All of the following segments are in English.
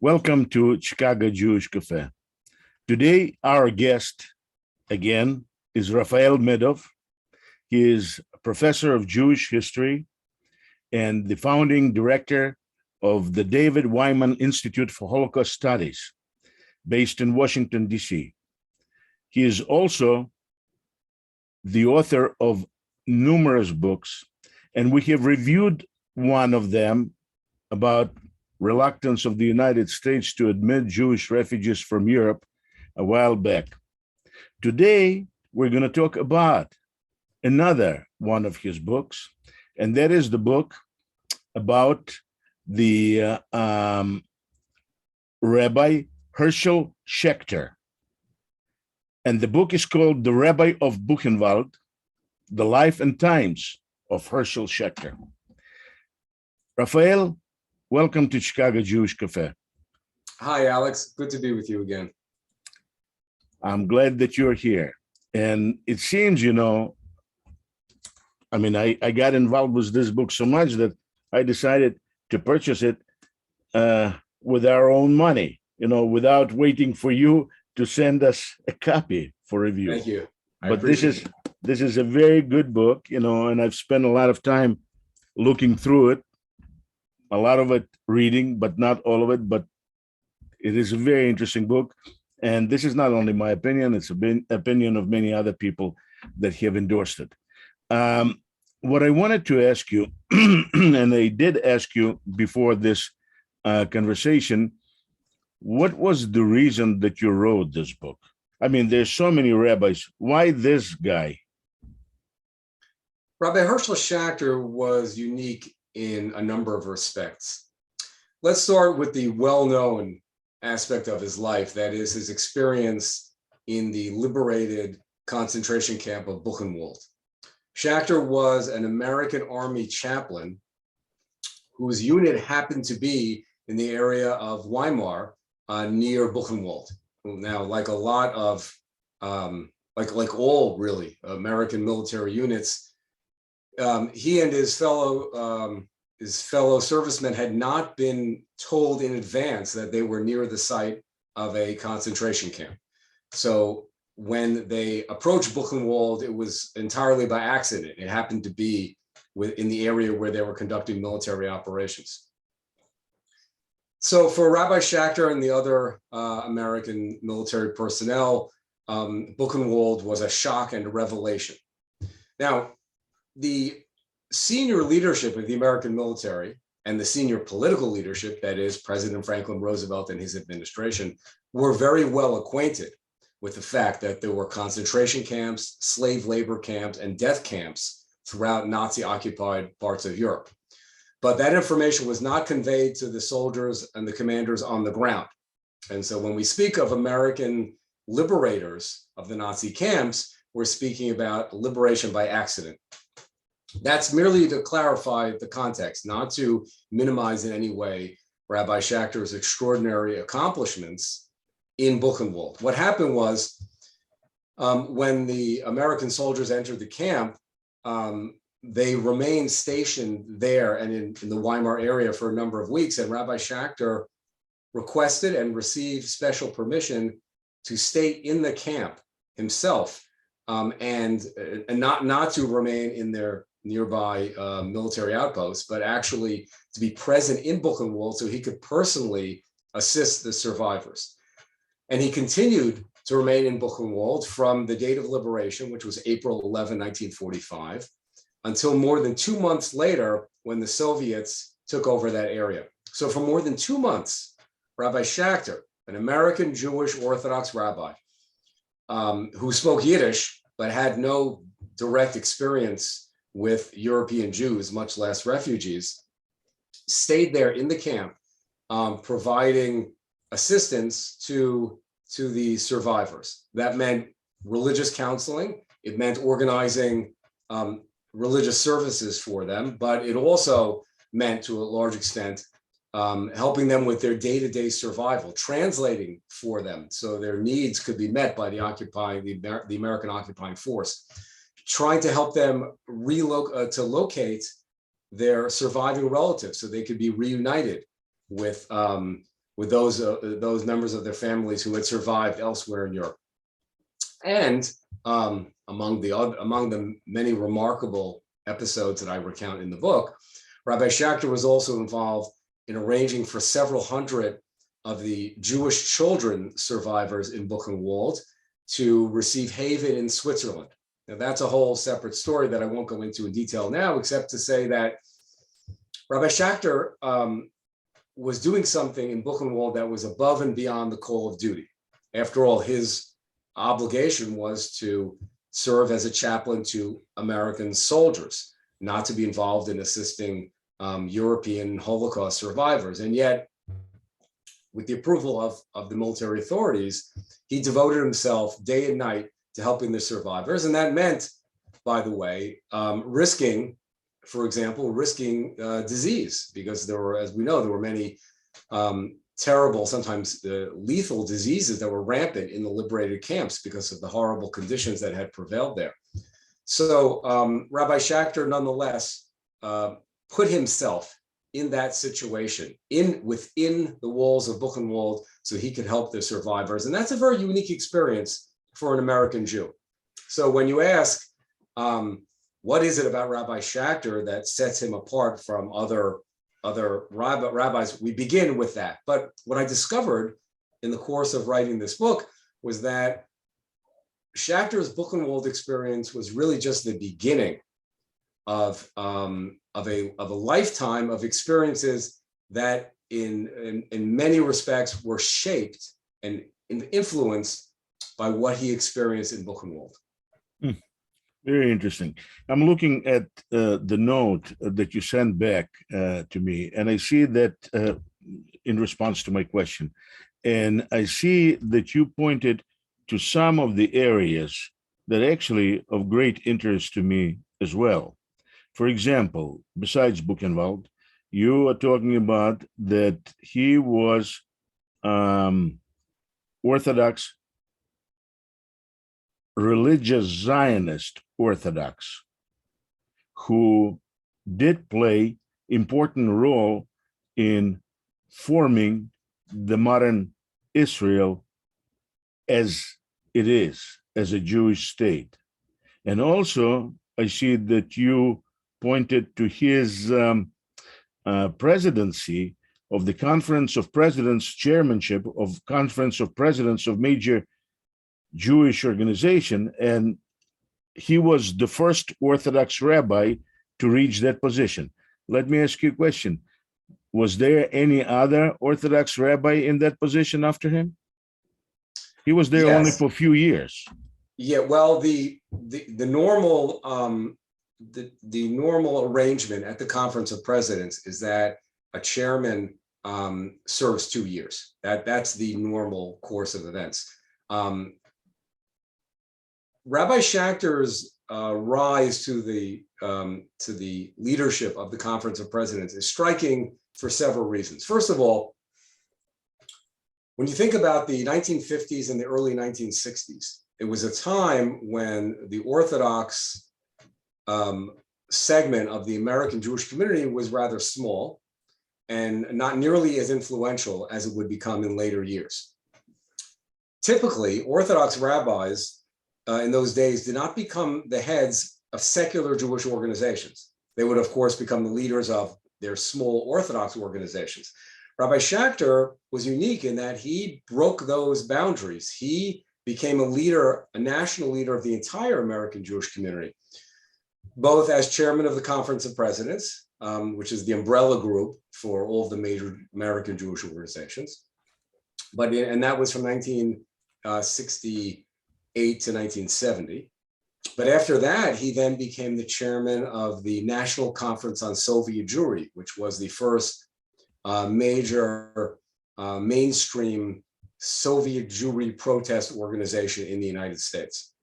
Welcome to Chicago Jewish Cafe. Today, our guest again is Rafael Medoff. He is a professor of Jewish history and the founding director of the David Wyman Institute for Holocaust Studies, based in Washington, D.C. He is also the author of numerous books, and we have reviewed one of them about reluctance of the United States to admit Jewish refugees from Europe a while back. Today, we're going to talk about another one of his books, and that is the book about the Rabbi Herschel Schacter. And the book is called The Rabbi of Buchenwald, The Life and Times of Herschel Schacter. Rafael, welcome to Chicago Jewish Cafe. Hi, Alex. Good to be with you again. I'm glad that you're here. And it seems, I got involved with this book so much that I decided to purchase it with our own money, without waiting for you to send us a copy for review. Thank you. But this is a very good book, and I've spent a lot of time looking through it. A lot of it reading, but not all of it. But it is a very interesting book. And this is not only my opinion, it's an opinion of many other people that have endorsed it. What I wanted to ask you, and I did ask you before this conversation, what was the reason that you wrote this book? I mean, there's so many rabbis. Why this guy? Rabbi Herschel Schacter was unique in a number of respects. Let's start with the well-known aspect of his life, that is his experience in the liberated concentration camp of Buchenwald. Schacter was an American Army chaplain whose unit happened to be in the area of Weimar near Buchenwald. Now, like a lot of, like all really American military units, he and his fellow servicemen had not been told in advance that they were near the site of a concentration camp. So when they approached Buchenwald, it was entirely by accident. It happened to be in the area where they were conducting military operations. So for Rabbi Schacter and the other American military personnel, Buchenwald was a shock and a revelation. Now, the senior leadership of the American military and the senior political leadership, that is President Franklin Roosevelt and his administration, were very well acquainted with the fact that there were concentration camps, slave labor camps, and death camps throughout Nazi-occupied parts of Europe. But that information was not conveyed to the soldiers and the commanders on the ground. And so when we speak of American liberators of the Nazi camps, we're speaking about liberation by accident. That's merely to clarify the context, not to minimize in any way Rabbi Schacter's extraordinary accomplishments in Buchenwald. What happened was when the American soldiers entered the camp, they remained stationed there and in the Weimar area for a number of weeks, and Rabbi Schacter requested and received special permission to stay in the camp himself and not to remain in their nearby military outposts, but actually to be present in Buchenwald so he could personally assist the survivors. And he continued to remain in Buchenwald from the date of liberation, which was April 11, 1945, until more than 2 months later when the Soviets took over that area. So for more than 2 months, Rabbi Schacter, an American Jewish Orthodox rabbi who spoke Yiddish, but had no direct experience with European Jews, much less refugees, stayed there in the camp, providing assistance to the survivors. That meant religious counseling. It meant organizing religious services for them, but it also meant, to a large extent, helping them with their day-to-day survival, translating for them so their needs could be met by the American occupying force, trying to help them locate their surviving relatives so they could be reunited with with those members of their families who had survived elsewhere in Europe. And among the many remarkable episodes that I recount in the book, Rabbi Schacter was also involved in arranging for several hundred of the Jewish children survivors in Buchenwald to receive haven in Switzerland. Now, that's a whole separate story that I won't go into in detail now, except to say that Rabbi Schacter was doing something in Buchenwald that was above and beyond the call of duty. After all, his obligation was to serve as a chaplain to American soldiers, not to be involved in assisting European Holocaust survivors. And yet, with the approval of the military authorities, he devoted himself day and night to helping the survivors. And that meant, by the way, risking, for example, disease, because there were, as we know, there were many terrible, sometimes lethal diseases that were rampant in the liberated camps because of the horrible conditions that had prevailed there. So Rabbi Schacter, nonetheless, put himself in that situation, within the walls of Buchenwald, so he could help the survivors. And that's a very unique experience for an American Jew. So when you ask, what is it about Rabbi Schacter that sets him apart from other rabbis, we begin with that. But what I discovered in the course of writing this book was that Schacter's Buchenwald experience was really just the beginning of a lifetime of experiences that in many respects were shaped and influenced by what he experienced in Buchenwald. Very interesting. I'm looking at the note that you sent back to me, and I see that in response to my question, and I see that you pointed to some of the areas that actually of great interest to me as well. For example, besides Buchenwald, you are talking about that he was Orthodox, religious Zionist Orthodox, who did play important role in forming the modern Israel as it is, as a Jewish state. And also, I see that you pointed to his presidency of the Conference of Presidents, chairmanship of Conference of Presidents of major Jewish organization, and he was the first Orthodox rabbi to reach that position. Let me ask you a question. Was there any other Orthodox rabbi in that position after him? He was there only for a few years. Yeah, well, the normal the normal arrangement at the Conference of Presidents is that a chairman serves 2 years. That's the normal course of events. Rabbi Schachter's rise to the leadership of the Conference of Presidents is striking for several reasons. First of all, when you think about the 1950s and the early 1960s, it was a time when the Orthodox segment of the American Jewish community was rather small and not nearly as influential as it would become in later years. Typically, Orthodox rabbis in those days did not become the heads of secular Jewish organizations. They would, of course, become the leaders of their small Orthodox organizations. Rabbi Schacter was unique in that he broke those boundaries. He became a leader, a national leader of the entire American Jewish community, both as chairman of the Conference of Presidents, which is the umbrella group for all of the major American Jewish organizations. And that was from 1968 to 1970. But after that, he then became the chairman of the National Conference on Soviet Jewry, which was the first major mainstream Soviet Jewry protest organization in the United States.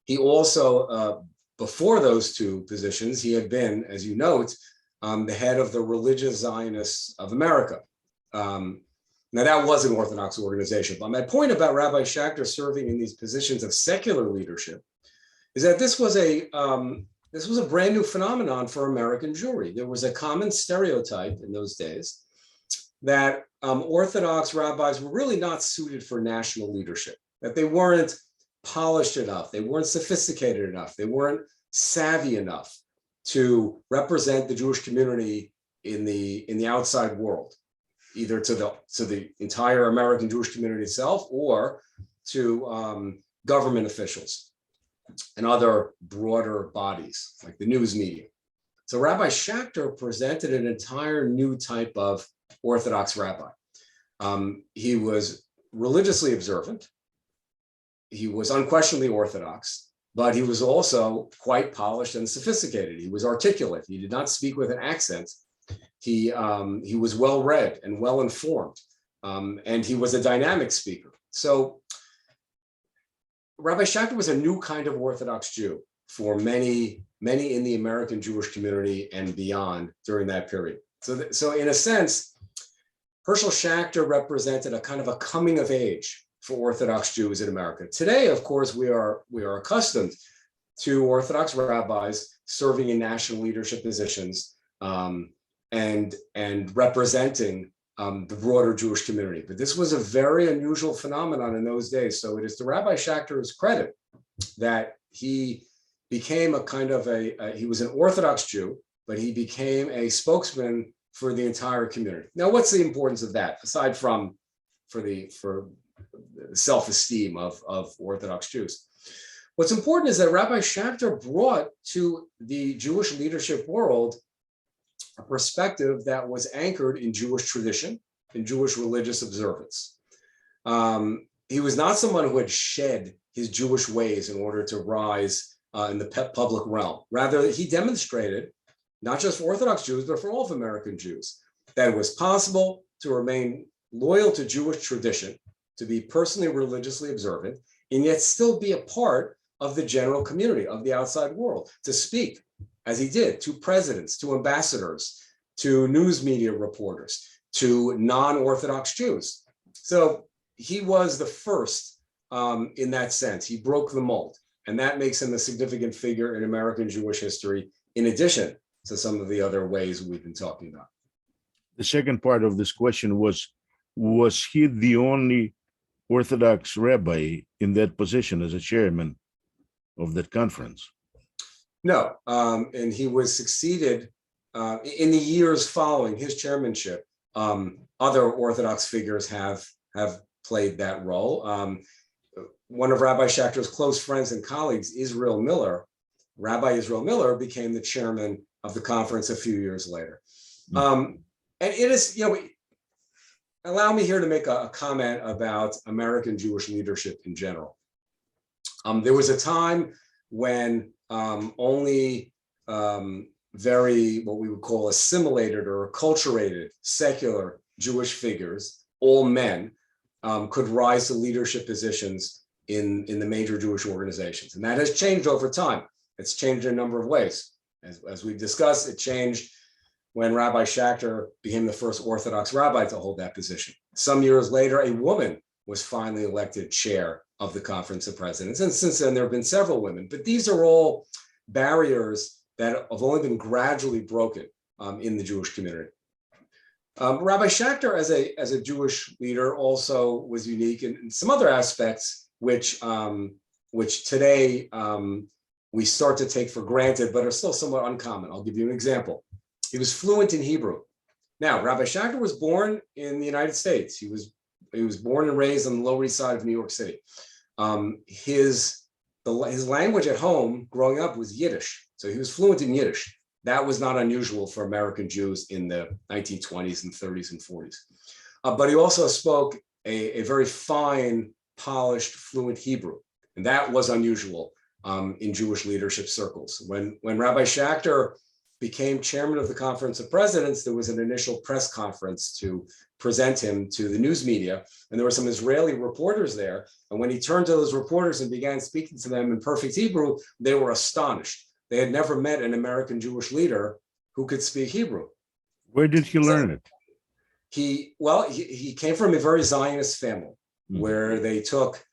He also, before those two positions, he had been, as you note, the head of the Religious Zionists of America. Now, that was an Orthodox organization, but my point about Rabbi Schacter serving in these positions of secular leadership is that this was a brand new phenomenon for American Jewry. There was a common stereotype in those days that Orthodox rabbis were really not suited for national leadership, that they weren't polished enough, they weren't sophisticated enough, they weren't savvy enough to represent the Jewish community in the outside world, either to the entire American Jewish community itself or to government officials and other broader bodies like the news media. So Rabbi Schacter presented an entire new type of Orthodox rabbi. He was religiously observant. He was unquestionably Orthodox, but he was also quite polished and sophisticated. He was articulate. He did not speak with an accent. He was well-read and well-informed, and he was a dynamic speaker. So Rabbi Schacter was a new kind of Orthodox Jew for many in the American Jewish community and beyond during that period. So in a sense, Herschel Schacter represented a kind of a coming of age for Orthodox Jews in America. Today, of course, we are accustomed to Orthodox rabbis serving in national leadership positions and representing the broader Jewish community. But this was a very unusual phenomenon in those days. So it is to Rabbi Schachter's credit that he became a kind of he was an Orthodox Jew, but he became a spokesman for the entire community. Now, what's the importance of that, aside from for the self-esteem of Orthodox Jews? What's important is that Rabbi Schacter brought to the Jewish leadership world a perspective that was anchored in Jewish tradition, in Jewish religious observance. He was not someone who had shed his Jewish ways in order to rise in the public realm. Rather, he demonstrated, not just for Orthodox Jews, but for all of American Jews, that it was possible to remain loyal to Jewish tradition, to be personally religiously observant, and yet still be a part of the general community, of the outside world, to speak, as he did, to presidents, to ambassadors, to news media reporters, to non-Orthodox Jews. So he was the first in that sense. He broke the mold, and that makes him a significant figure in American Jewish history, in addition to some of the other ways we've been talking about. The second part of this question was he the only Orthodox rabbi in that position as a chairman of that conference? No, and he was succeeded in the years following his chairmanship. Other Orthodox figures have played that role. One of Rabbi Schachter's close friends and colleagues, Rabbi Israel Miller, became the chairman of the conference a few years later. And it is, allow me here to make a comment about American Jewish leadership in general. There was a time when only very, what we would call assimilated or acculturated secular Jewish figures, all men, could rise to leadership positions in the major Jewish organizations. And that has changed over time. It's changed in a number of ways. As we've discussed, it changed when Rabbi Schacter became the first Orthodox rabbi to hold that position. Some years later, a woman was finally elected chair of the Conference of Presidents. And since then, there have been several women. But these are all barriers that have only been gradually broken in the Jewish community. Rabbi Schacter, as a Jewish leader, also was unique in some other aspects, which today we start to take for granted, but are still somewhat uncommon. I'll give you an example. He was fluent in Hebrew. Now, Rabbi Schacter was born in the United States. He was born and raised on the Lower East Side of New York City. His language at home growing up was Yiddish, so he was fluent in Yiddish. That was not unusual for American Jews in the 1920s and 30s and 40s. But he also spoke a very fine, polished, fluent Hebrew, and that was unusual in Jewish leadership circles. When Rabbi Schacter became chairman of the Conference of Presidents, there was an initial press conference to present him to the news media, and there were some Israeli reporters there. And when he turned to those reporters and began speaking to them in perfect Hebrew, they were astonished. They had never met an American Jewish leader who could speak Hebrew. Where did he learn it? He came from a very Zionist family, where they took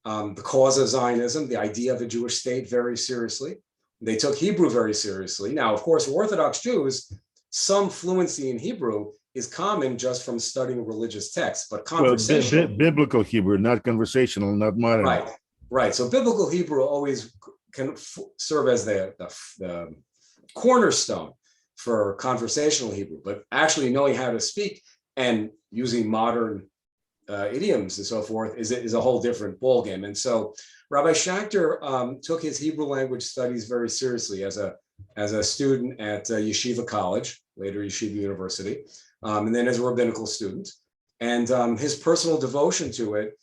the cause of Zionism, the idea of a Jewish state, very seriously. They took Hebrew very seriously. Now, of course, Orthodox Jews, some fluency in Hebrew is common just from studying religious texts, but Well, conversational. biblical Hebrew, not conversational, not modern. Right, right. So biblical Hebrew always can serve as the cornerstone for conversational Hebrew, but actually knowing how to speak and using modern idioms and so forth is a whole different ballgame. And so Rabbi Schacter took his Hebrew language studies very seriously as a student at Yeshiva College, later Yeshiva University, and then as a rabbinical student. And his personal devotion to it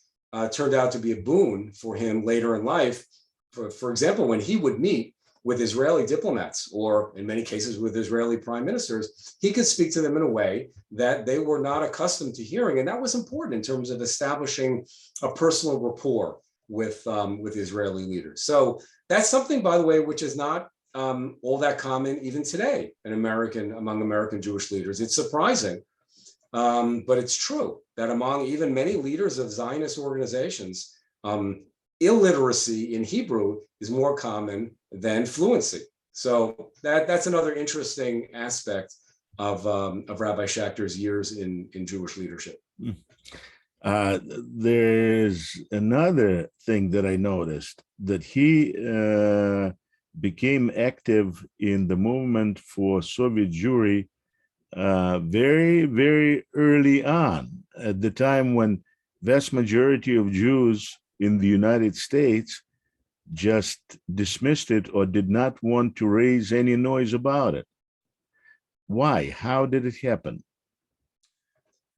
turned out to be a boon for him later in life. For example, when he would meet with Israeli diplomats, or in many cases with Israeli prime ministers, he could speak to them in a way that they were not accustomed to hearing. And that was important in terms of establishing a personal rapport with Israeli leaders. So that's something, by the way, which is not all that common even today among American Jewish leaders. It's surprising, but it's true that among even many leaders of Zionist organizations, illiteracy in Hebrew is more common than fluency. So that's another interesting aspect of Rabbi Schacter's years in Jewish leadership. There's another thing that I noticed, that he became active in the movement for Soviet Jewry very, very early on, at the time when vast majority of Jews in the United States just dismissed it or did not want to raise any noise about it. Why? How did it happen?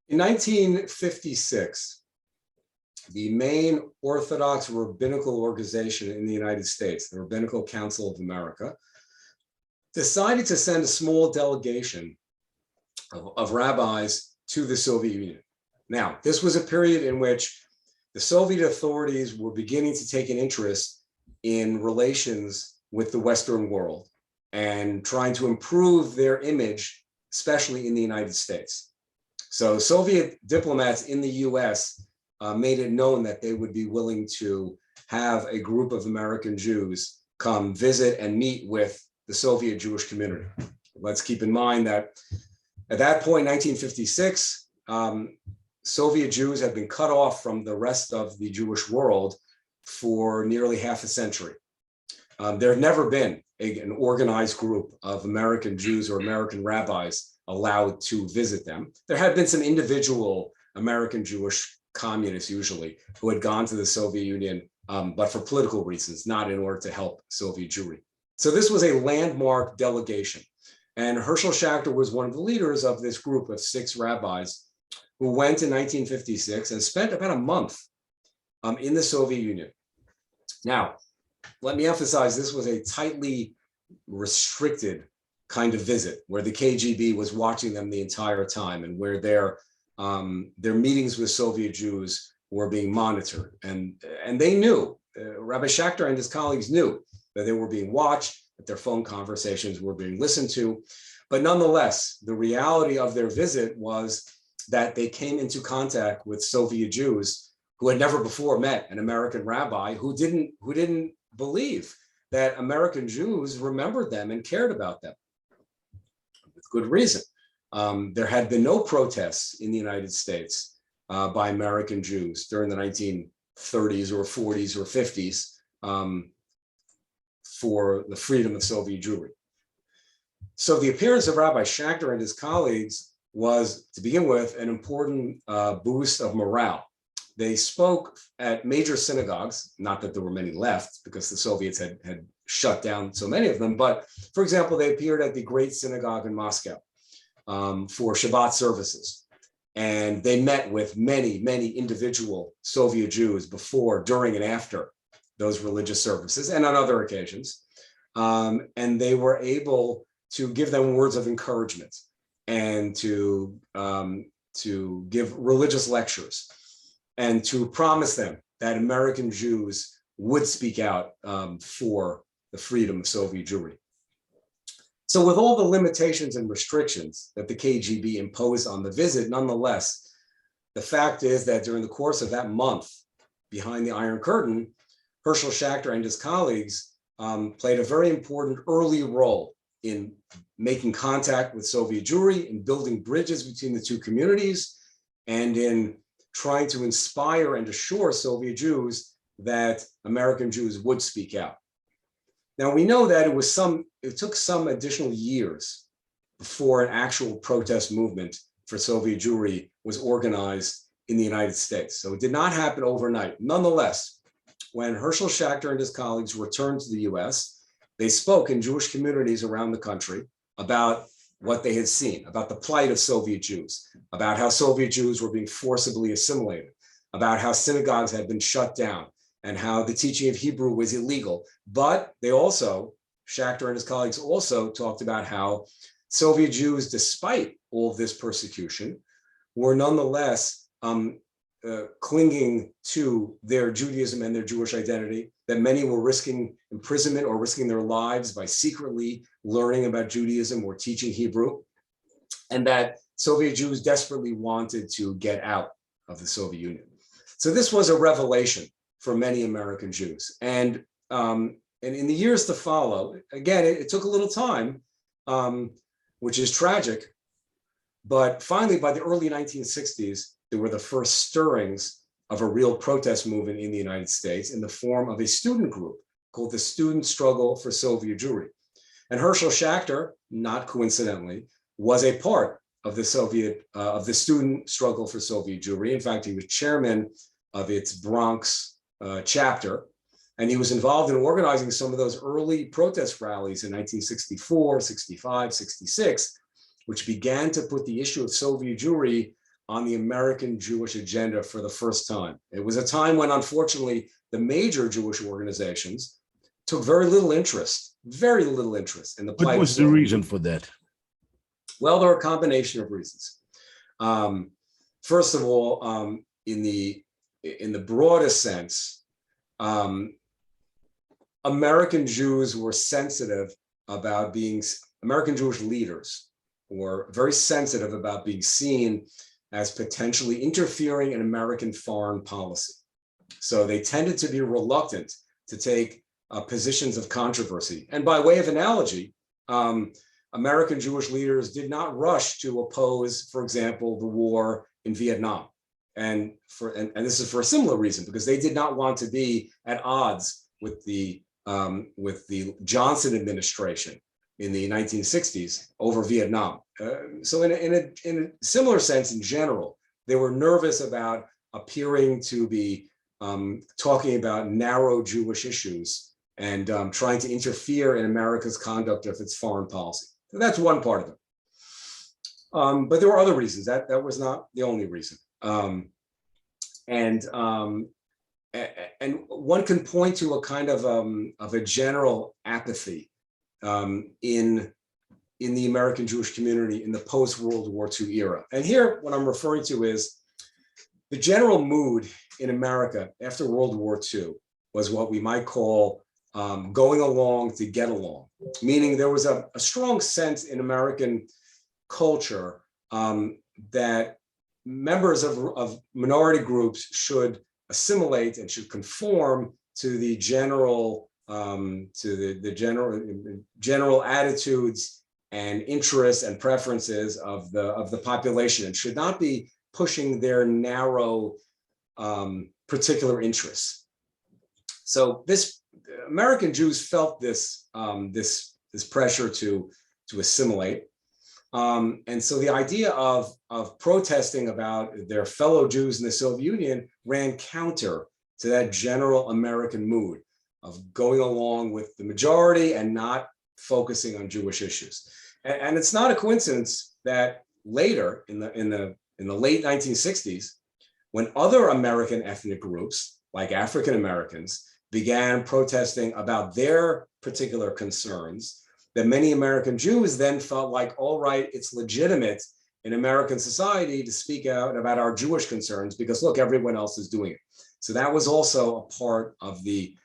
In 1956, the main Orthodox rabbinical organization in the United States, the Rabbinical Council of America, decided to send a small delegation of rabbis to the Soviet Union. Now, this was a period in which the Soviet authorities were beginning to take an interest in relations with the Western world and trying to improve their image, especially in the United States. So Soviet diplomats in the US made it known that they would be willing to have a group of American Jews come visit and meet with the Soviet Jewish community. Let's keep in mind that at that point, 1956, Soviet Jews had been cut off from the rest of the Jewish world for nearly half a century. There had never been an organized group of American Jews or American rabbis allowed to visit them. There had been some individual American Jewish communists, usually, who had gone to the Soviet Union, but for political reasons, not in order to help Soviet Jewry. So this was a landmark delegation. And Herschel Schachter was one of the leaders of this group of 6 rabbis who went in 1956 and spent about a month in the Soviet Union. Now, let me emphasize, this was a tightly restricted kind of visit where the KGB was watching them the entire time, and where their meetings with Soviet Jews were being monitored. And they knew, Rabbi Schacter and his colleagues knew that they were being watched, that their phone conversations were being listened to. But nonetheless, the reality of their visit was that they came into contact with Soviet Jews who had never before met an American rabbi, who didn't believe that American Jews remembered them and cared about them, with good reason. There had been no protests in the United States by American Jews during the 1930s or 40s or 50s for the freedom of Soviet Jewry. So the appearance of Rabbi Schacter and his colleagues was, to begin with, an important boost of morale. They spoke at major synagogues, not that there were many left because the Soviets had shut down so many of them, but for example, they appeared at the Great Synagogue in Moscow for Shabbat services. And they met with many, many individual Soviet Jews before, during, and after those religious services, and on other occasions. And they were able to give them words of encouragement and to give religious lectures and to promise them that American Jews would speak out for the freedom of Soviet Jewry. So with all the limitations and restrictions that the KGB imposed on the visit, nonetheless, the fact is that during the course of that month behind the Iron Curtain, Herschel Schachter and his colleagues played a very important early role in making contact with Soviet Jewry, in building bridges between the two communities, and in trying to inspire and assure Soviet Jews that American Jews would speak out. Now, we know that it took some additional years before an actual protest movement for Soviet Jewry was organized in the United States. So it did not happen overnight. Nonetheless, when Herschel Schacter and his colleagues returned to the US, they spoke in Jewish communities around the country about what they had seen, about the plight of Soviet Jews, about how Soviet Jews were being forcibly assimilated, about how synagogues had been shut down, and how the teaching of Hebrew was illegal. But they also, Schacter and his colleagues also talked about how Soviet Jews, despite all of this persecution, were nonetheless clinging to their Judaism and their Jewish identity, that many were risking imprisonment or risking their lives by secretly learning about Judaism or teaching Hebrew, and that Soviet Jews desperately wanted to get out of the Soviet Union. So this was a revelation for many American Jews. And in the years to follow, again, it took a little time, which is tragic, but finally by the early 1960s, there were the first stirrings of a real protest movement in the United States in the form of a student group called the Student Struggle for Soviet Jewry. And Herschel Schacter, not coincidentally, was a part of the Student Struggle for Soviet Jewry. In fact, he was chairman of its Bronx chapter, and he was involved in organizing some of those early protest rallies in 1964, 65, 66, which began to put the issue of Soviet Jewry on the American Jewish agenda for the first time. It was a time when, unfortunately, the major Jewish organizations took very little interest in the plight. What was the reason for that? Well, there are a combination of reasons. First of all, in the broadest sense, American Jews were sensitive about American Jewish leaders were very sensitive about being seen as potentially interfering in American foreign policy. So they tended to be reluctant to take positions of controversy. And by way of analogy, American Jewish leaders did not rush to oppose, for example, the war in Vietnam. And this is for a similar reason, because they did not want to be at odds with the Johnson administration in the 1960s over Vietnam. So in a similar sense, in general, they were nervous about appearing to be talking about narrow Jewish issues and trying to interfere in America's conduct of its foreign policy. So that's one part of it. But there were other reasons. That was not the only reason. And one can point to a kind of a general apathy in the American Jewish community in the post-World War II era. And here, what I'm referring to is the general mood in America after World War II was what we might call going along to get along, meaning there was a strong sense in American culture that members of minority groups should assimilate and should conform to the general general attitudes and interests and preferences of the population, and should not be pushing their narrow particular interests. So American Jews felt this pressure to assimilate. And so the idea of protesting about their fellow Jews in the Soviet Union ran counter to that general American mood of going along with the majority and not focusing on Jewish issues. And it's not a coincidence that later in the late 1960s, when other American ethnic groups like African Americans began protesting about their particular concerns, that many American Jews then felt like, all right, it's legitimate in American society to speak out about our Jewish concerns because look, everyone else is doing it. So that was also a part of the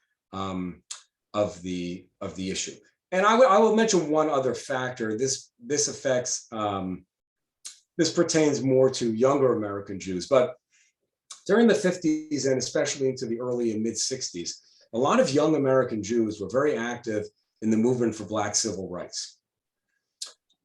issue. And I will mention one other factor. This affects this pertains more to younger American Jews, but during the 50s and especially into the early and mid 60s, a lot of young American Jews were very active in the movement for Black civil rights.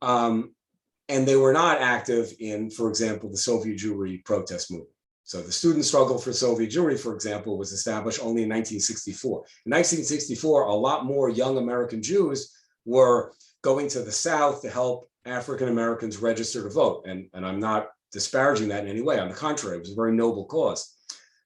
And they were not active in, for example, the Soviet Jewry protest movement. So the student struggle for Soviet Jewry, for example, was established only in 1964. In 1964, a lot more young American Jews were going to the South to help African Americans register to vote. And I'm not disparaging that in any way. On the contrary, it was a very noble cause.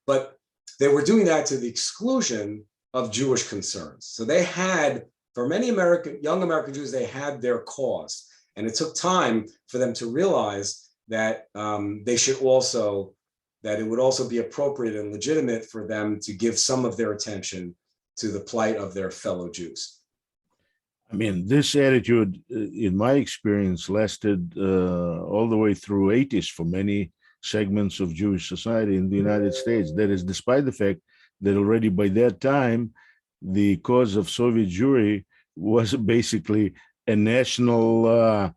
But they were doing that to the exclusion of Jewish concerns. So they had, for many young American Jews, they had their cause. And it took time for them to realize that that it would also be appropriate and legitimate for them to give some of their attention to the plight of their fellow Jews. I mean, this attitude, in my experience, lasted all the way through 80s for many segments of Jewish society in the United States. That is, despite the fact that already by that time, the cause of Soviet Jewry was basically a national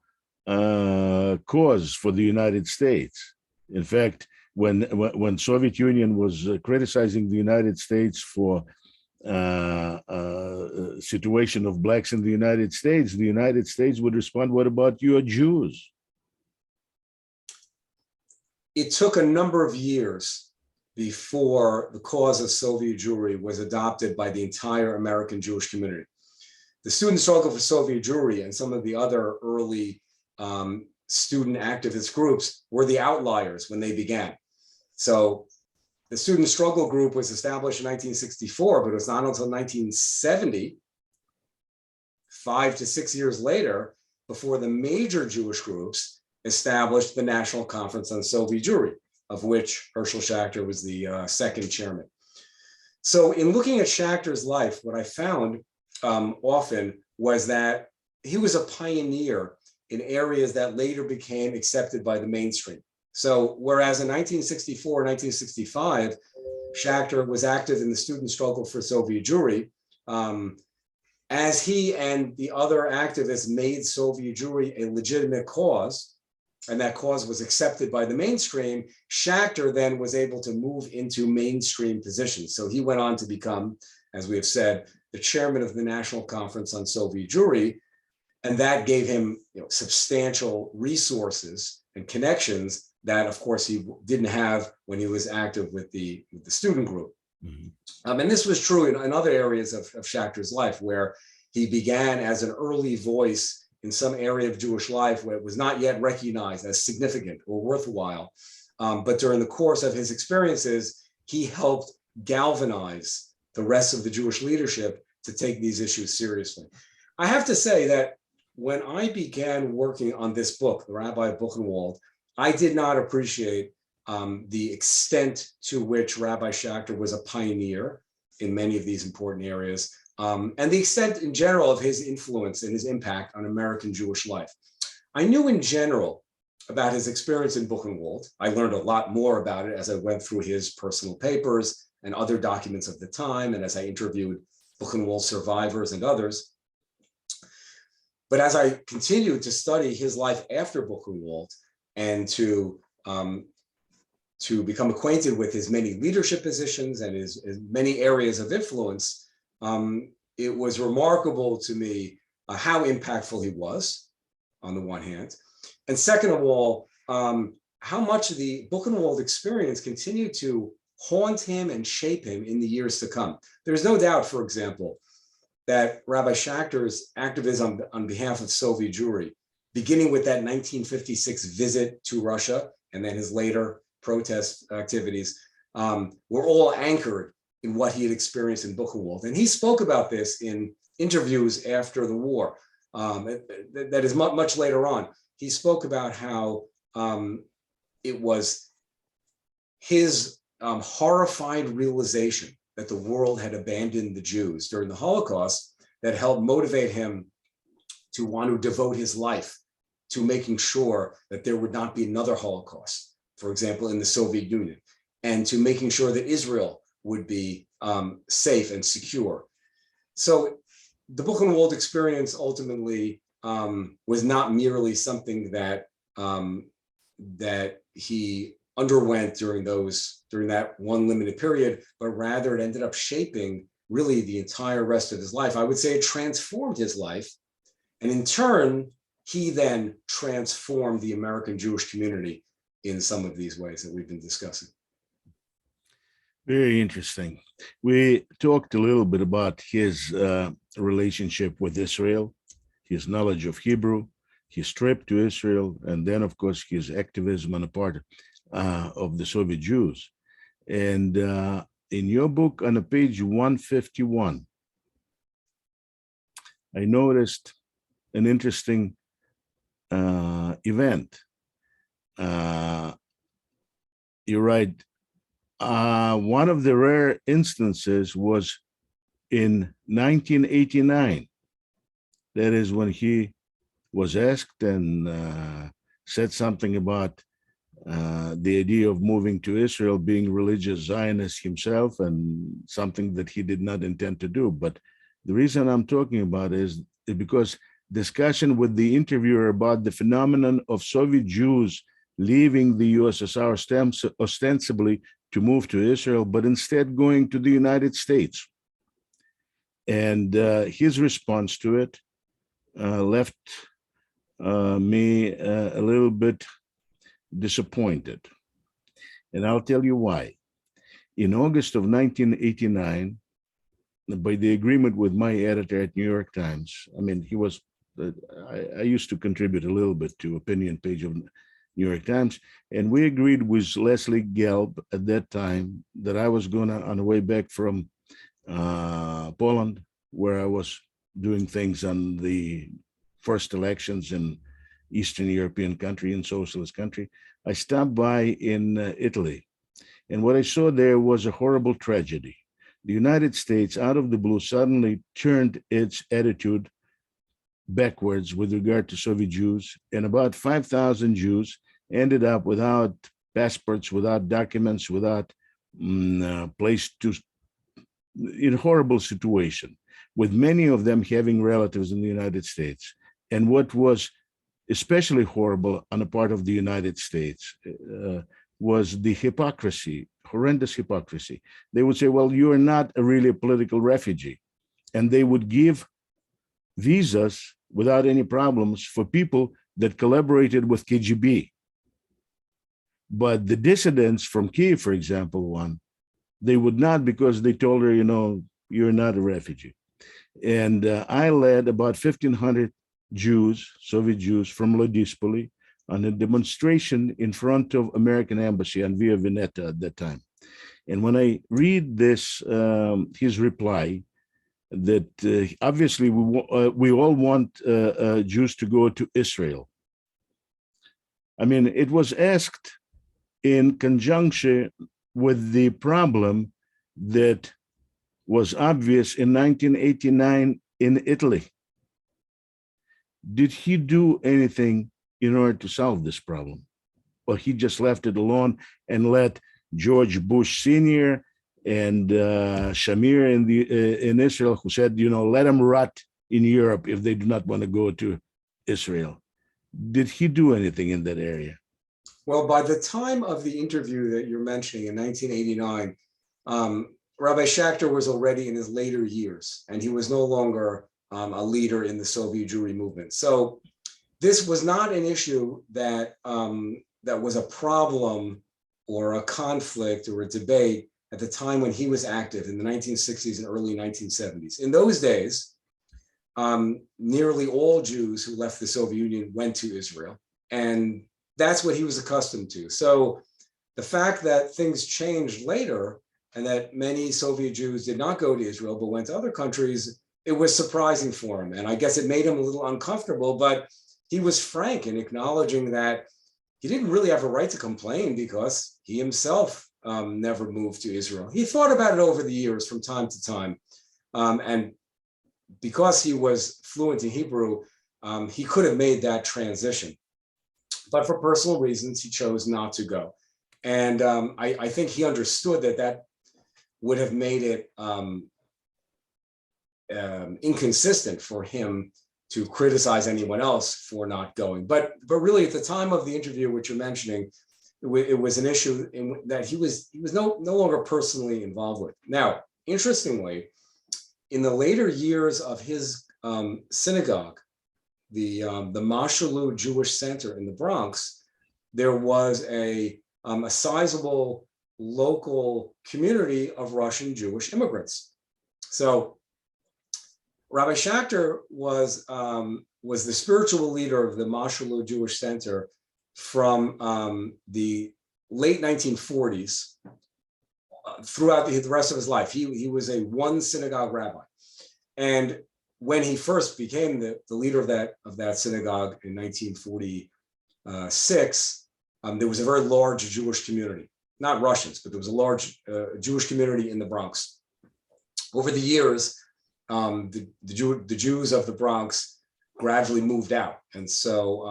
cause for the United States. In fact, when Soviet Union was criticizing the United States for situation of blacks in the United States would respond, "What about your Jews?" It took a number of years before the cause of Soviet Jewry was adopted by the entire American Jewish community. The student struggle for Soviet Jewry and some of the other early student activist groups were the outliers when they began. So the student struggle group was established in 1964, but it was not until 1970, 5 to 6 years later, before the major Jewish groups established the National Conference on Soviet Jewry, of which Herschel Schacter was the second chairman. So in looking at Schachter's life, what I found often was that he was a pioneer in areas that later became accepted by the mainstream. So whereas in 1964, 1965, Schacter was active in the student struggle for Soviet Jewry, as he and the other activists made Soviet Jewry a legitimate cause, and that cause was accepted by the mainstream, Schacter then was able to move into mainstream positions. So he went on to become, as we have said, the chairman of the National Conference on Soviet Jewry, and that gave him substantial resources and connections that, of course, he didn't have when he was active with the student group. Mm-hmm. And this was true in other areas of Schachter's life, where he began as an early voice in some area of Jewish life where it was not yet recognized as significant or worthwhile. But during the course of his experiences, he helped galvanize the rest of the Jewish leadership to take these issues seriously. I have to say that when I began working on this book, The Rabbi of Buchenwald, I did not appreciate the extent to which Rabbi Schacter was a pioneer in many of these important areas, and the extent in general of his influence and his impact on American Jewish life. I knew in general about his experience in Buchenwald. I learned a lot more about it as I went through his personal papers and other documents of the time, and as I interviewed Buchenwald survivors and others. But as I continued to study his life after Buchenwald and to become acquainted with his many leadership positions and his many areas of influence, it was remarkable to me how impactful he was, on the one hand, and second of all, how much the Buchenwald experience continued to haunt him and shape him in the years to come. There's no doubt, for example, that Rabbi Schachter's activism on behalf of Soviet Jewry, beginning with that 1956 visit to Russia and then his later protest activities, were all anchored in what he had experienced in Buchenwald. And he spoke about this in interviews after the war. That is much later on. He spoke about how it was his horrified realization that the world had abandoned the Jews during the Holocaust that helped motivate him to want to devote his life to making sure that there would not be another Holocaust, for example, in the Soviet Union, and to making sure that Israel would be safe and secure. So the Buchenwald experience ultimately was not merely something that that he underwent during that one limited period, but rather it ended up shaping really the entire rest of his life. I would say it transformed his life, and in turn he then transformed the American Jewish community in some of these ways that we've been discussing. Very interesting. We talked a little bit about his relationship with Israel, his knowledge of Hebrew, his trip to Israel, and then, of course, his activism on the part of the Soviet Jews. And in your book, on page 151, I noticed an interesting event. You write, one of the rare instances was in 1989. That is when he was asked and said something about the idea of moving to Israel, being religious Zionist himself, and something that he did not intend to do. But the reason I'm talking about is because discussion with the interviewer about the phenomenon of Soviet Jews leaving the USSR ostensibly to move to Israel, but instead going to the United States. And his response to it left me a little bit disappointed. And I'll tell you why. In August of 1989, by the agreement with my editor at New York Times, I mean, he was, I used to contribute a little bit to opinion page of New York Times, and we agreed with Leslie Gelb at that time that I was going to, on the way back from Poland, where I was doing things on the first elections in Eastern European country and socialist country, I stopped by in Italy. And what I saw there was a horrible tragedy. The United States, out of the blue, suddenly turned its attitude backwards with regard to Soviet Jews, and about 5,000 Jews ended up without passports, without documents, without place to, in a horrible situation, with many of them having relatives in the United States. And what was especially horrible on the part of the United States was the hypocrisy, horrendous hypocrisy. They would say, well, you are not really a political refugee. And they would give visas without any problems for people that collaborated with KGB. But the dissidents from Kiev, for example, they would not, because they told her, you know, you're not a refugee. And I led about 1,500 Jews, Soviet Jews from Lodispoli, on a demonstration in front of American embassy on Via Veneta at that time. And when I read this, his reply, that obviously we all want Jews to go to Israel. I mean, it was asked in conjunction with the problem that was obvious in 1989 in Italy. Did he do anything in order to solve this problem? Or he just left it alone and let George Bush Sr. and Shamir in Israel, who said, you know, let them rot in Europe if they do not want to go to Israel. Did he do anything in that area? Well, by the time of the interview that you're mentioning in 1989, Rabbi Schacter was already in his later years, and he was no longer a leader in the Soviet Jewry movement. So this was not an issue that, that was a problem or a conflict or a debate at the time when he was active in the 1960s and early 1970s. In those days, nearly all Jews who left the Soviet Union went to Israel, and that's what he was accustomed to. So the fact that things changed later and that many Soviet Jews did not go to Israel but went to other countries, it was surprising for him. And I guess it made him a little uncomfortable, but he was frank in acknowledging that he didn't really have a right to complain because he himself never moved to Israel. He thought about it over the years from time to time. And because he was fluent in Hebrew, he could have made that transition. But for personal reasons, he chose not to go. And I think he understood that that would have made it inconsistent for him to criticize anyone else for not going. But really, at the time of the interview, which you're mentioning, it was an issue that he was no longer personally involved with. Now, interestingly, in the later years of his synagogue, the Mashalu Jewish Center in the Bronx, there was a sizable local community of Russian Jewish immigrants. So Rabbi Schacter was the spiritual leader of the Mashalu Jewish Center from the late 1940s throughout the rest of his life. He was a one synagogue rabbi. And when he first became the leader of that synagogue in 1946, there was a very large Jewish community, not Russians, but there was a large Jewish community in the Bronx. Over the years, the Jews of the Bronx gradually moved out. And so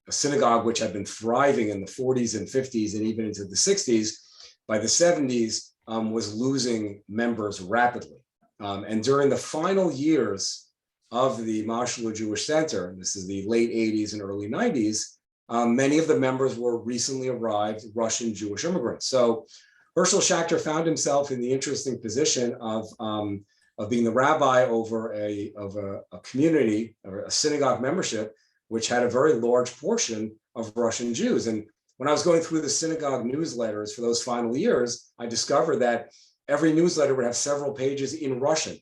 a synagogue which had been thriving in the 40s and 50s and even into the 60s, by the 70s was losing members rapidly. And during the final years of the Mashalu Jewish Center, this is the late 80s and early 90s, many of the members were recently arrived Russian Jewish immigrants. So Herschel Schacter found himself in the interesting position of being the rabbi over a community or a synagogue membership, which had a very large portion of Russian Jews. And when I was going through the synagogue newsletters for those final years, I discovered that every newsletter would have several pages in Russian.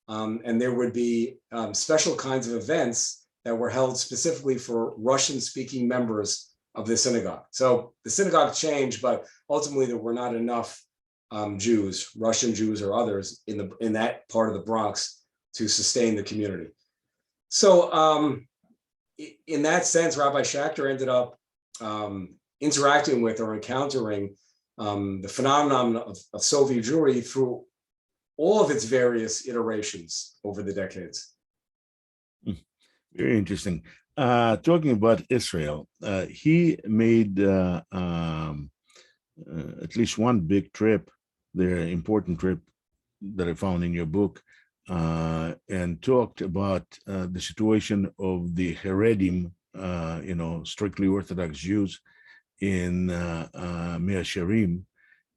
And there would be special kinds of events that were held specifically for Russian-speaking members of the synagogue. So the synagogue changed, but ultimately there were not enough Jews, Russian Jews or others in that part of the Bronx to sustain the community. So in that sense, Rabbi Schacter ended up interacting with or encountering the phenomenon of Soviet Jewry through all of its various iterations over the decades. Very interesting. Talking about Israel, he made at least one big trip, the important trip that I found in your book, and talked about the situation of the Haredim, strictly Orthodox Jews in Mea Shearim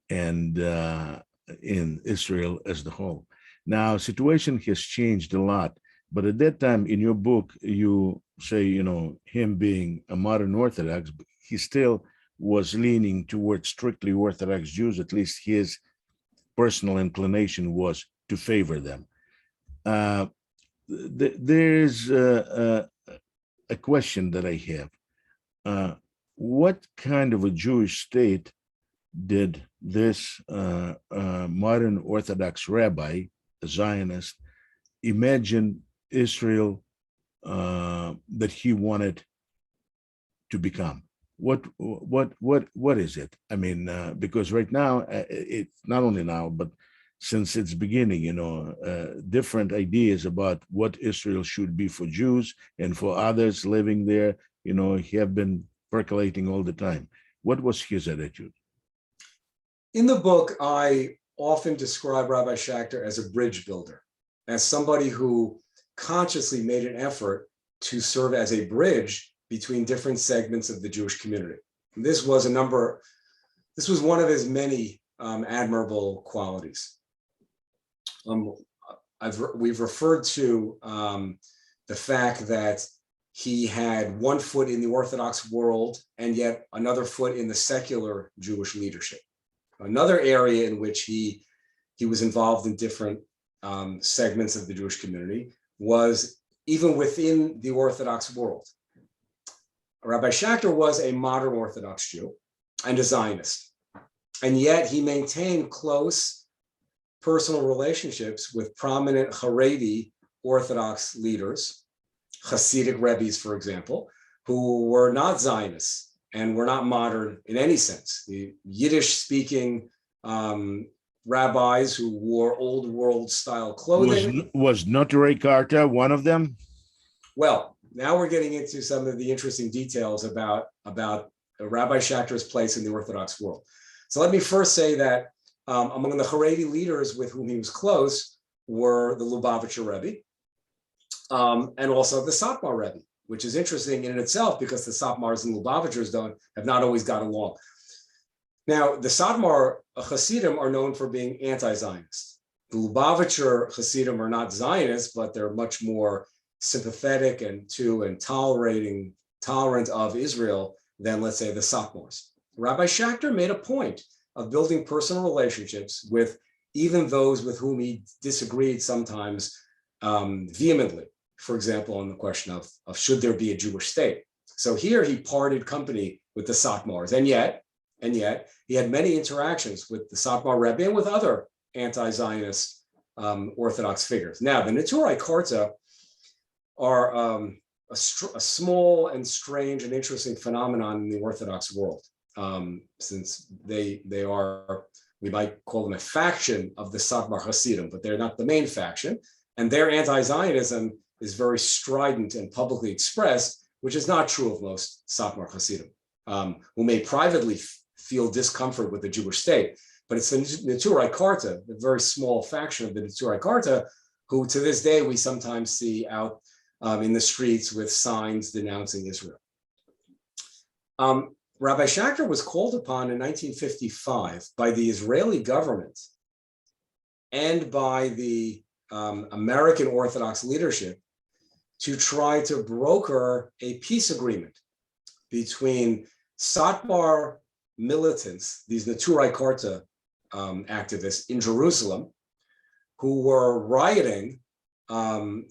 and in Israel as the whole. Now, situation has changed a lot, but at that time in your book, you say, him being a modern Orthodox, he still was leaning towards strictly Orthodox Jews. At least his personal inclination was to favor them. There's a question that I have. What kind of a Jewish state did this modern Orthodox rabbi, a Zionist, imagine Israel that he wanted to become? What is it? I mean, because right now, it's not only now, but since its beginning, different ideas about what Israel should be for Jews and for others living there, have been percolating all the time. What was his attitude? In the book, I often describe Rabbi Schacter as a bridge builder, as somebody who consciously made an effort to serve as a bridge between different segments of the Jewish community. And this was one of his many admirable qualities. We've referred to the fact that he had one foot in the Orthodox world and yet another foot in the secular Jewish leadership. Another area in which he was involved in different segments of the Jewish community was even within the Orthodox world. Rabbi Schacter was a modern Orthodox Jew and a Zionist, and yet he maintained close personal relationships with prominent Haredi Orthodox leaders, Hasidic Rebbes, for example, who were not Zionists and were not modern in any sense. The Yiddish-speaking rabbis who wore old world style clothing. Was Notary Carta one of them? Well, now we're getting into some of the interesting details about Rabbi Schacter's place in the Orthodox world. So let me first say that among the Haredi leaders with whom he was close were the Lubavitcher Rebbe and also the Satmar Rebbe, which is interesting in itself because the Satmars and Lubavitchers have not always got along. Now, the Satmar Hasidim are known for being anti-Zionist. The Lubavitcher Hasidim are not Zionists, but they're much more sympathetic and tolerant of Israel than, let's say, the Satmars. Rabbi Schacter made a point of building personal relationships with even those with whom he disagreed sometimes vehemently. For example, on the question of should there be a Jewish state. So here he parted company with the Satmars, and yet he had many interactions with the Satmar Rebbe and with other anti-Zionist Orthodox figures. Now, the Neturei Karta are a small and strange and interesting phenomenon in the Orthodox world, since they are, we might call them a faction of the Satmar Hasidim, but they're not the main faction, and their anti-Zionism is very strident and publicly expressed, which is not true of most Satmar Hasidim, who may privately feel discomfort with the Jewish state. But it's the Neturei Karta, the very small faction of the Neturei Karta, who to this day we sometimes see out in the streets with signs denouncing Israel. Rabbi Schacter was called upon in 1955 by the Israeli government and by the American Orthodox leadership to try to broker a peace agreement between Satmar militants, these Neturei Karta activists in Jerusalem, who were rioting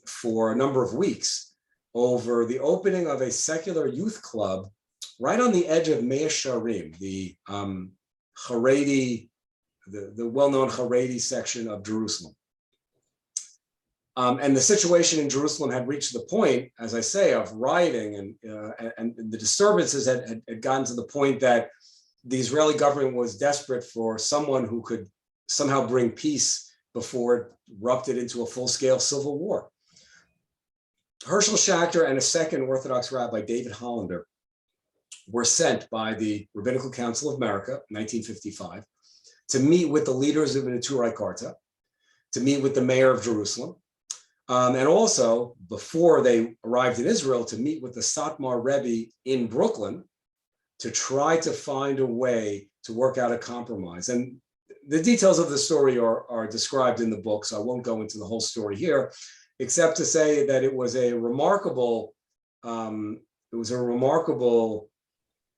for a number of weeks over the opening of a secular youth club right on the edge of Mea Shearim, the Haredi, the well-known Haredi section of Jerusalem. And the situation in Jerusalem had reached the point, as I say, of rioting, and the disturbances had gotten to the point that the Israeli government was desperate for someone who could somehow bring peace before it erupted into a full-scale civil war. Herschel Schacter and a second Orthodox rabbi, David Hollander, were sent by the Rabbinical Council of America, 1955, to meet with the leaders of the Neturei Karta, to meet with the mayor of Jerusalem, and also, before they arrived in Israel, to meet with the Satmar Rebbe in Brooklyn to try to find a way to work out a compromise. And the details of the story are described in the book, so I won't go into the whole story here, except to say that it was a remarkable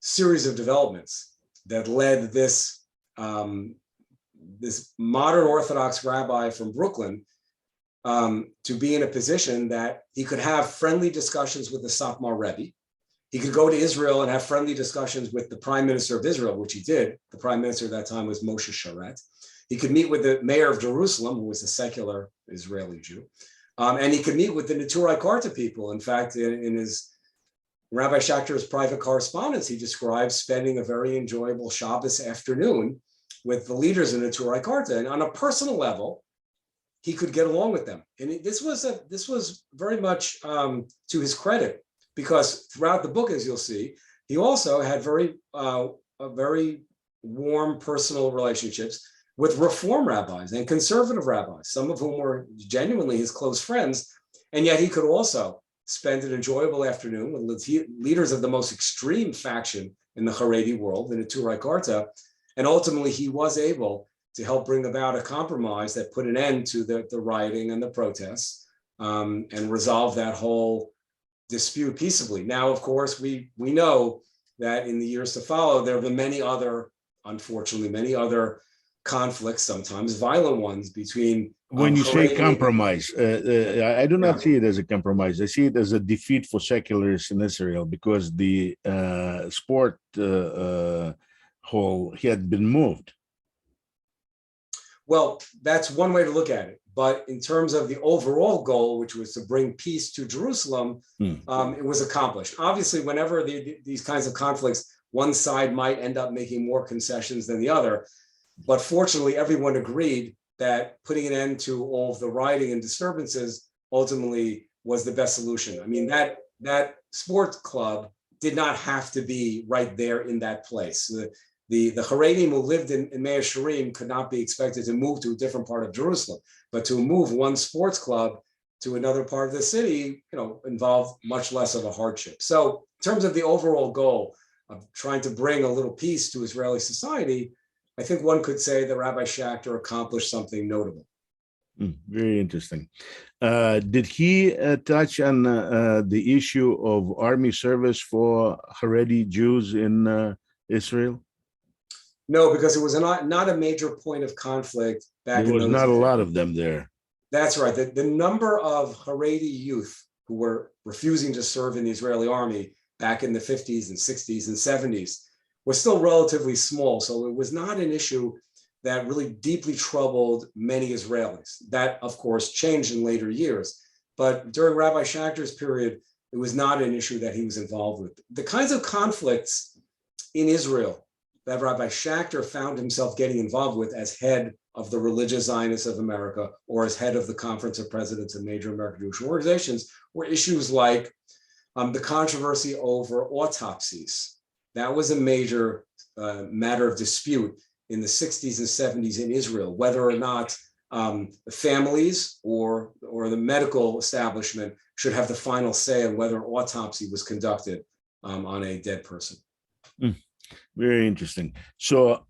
series of developments that led this modern Orthodox rabbi from Brooklyn to be in a position that he could have friendly discussions with the Satmar Rebbe. He could go to Israel and have friendly discussions with the Prime Minister of Israel, which he did. The Prime Minister at that time was Moshe Sharet. He could meet with the mayor of Jerusalem, who was a secular Israeli Jew. And he could meet with the Neturei Karta people. In fact, in his Rabbi Schacter's private correspondence, he describes spending a very enjoyable Shabbos afternoon with the leaders of Neturei Karta. And on a personal level, he could get along with them. And this was very much to his credit, because throughout the book, as you'll see, he also had very warm personal relationships with Reform rabbis and conservative rabbis, some of whom were genuinely his close friends. And yet he could also spend an enjoyable afternoon with leaders of the most extreme faction in the Haredi world, the Neturei Karta. And ultimately, he was able to help bring about a compromise that put an end to the rioting and the protests, and resolve that whole dispute peaceably. Now, of course, we know that in the years to follow, there have been many other conflicts, sometimes violent ones, between when you say compromise, I do not see it as a compromise. I see it as a defeat for secularists in Israel, because the sport hall had been moved. Well, that's one way to look at it. But in terms of the overall goal, which was to bring peace to Jerusalem, it was accomplished. Obviously, whenever these kinds of conflicts, one side might end up making more concessions than the other. But fortunately, everyone agreed that putting an end to all of the rioting and disturbances ultimately was the best solution. I mean, that sports club did not have to be right there in that place. The Haredim who lived in Mea Shearim could not be expected to move to a different part of Jerusalem, but to move one sports club to another part of the city, involved much less of a hardship. So in terms of the overall goal of trying to bring a little peace to Israeli society, I think one could say that Rabbi Schacter accomplished something notable. Very interesting. Did he touch on the issue of army service for Haredi Jews in Israel? No, because it was not a major point of conflict back There in was those not a days. lot of them there. That's right. The number of Haredi youth who were refusing to serve in the Israeli army back in the 50s and 60s and 70s was still relatively small. So it was not an issue that really deeply troubled many Israelis. That, of course, changed in later years. But during Rabbi Schachter's period, it was not an issue that he was involved with. The kinds of conflicts in Israel that Rabbi Schacter found himself getting involved with as head of the Religious Zionists of America or as head of the Conference of Presidents of Major American Jewish Organizations were issues like the controversy over autopsies. That was a major matter of dispute in the 60s and 70s in Israel, whether or not families or the medical establishment should have the final say on whether an autopsy was conducted on a dead person. Very interesting. So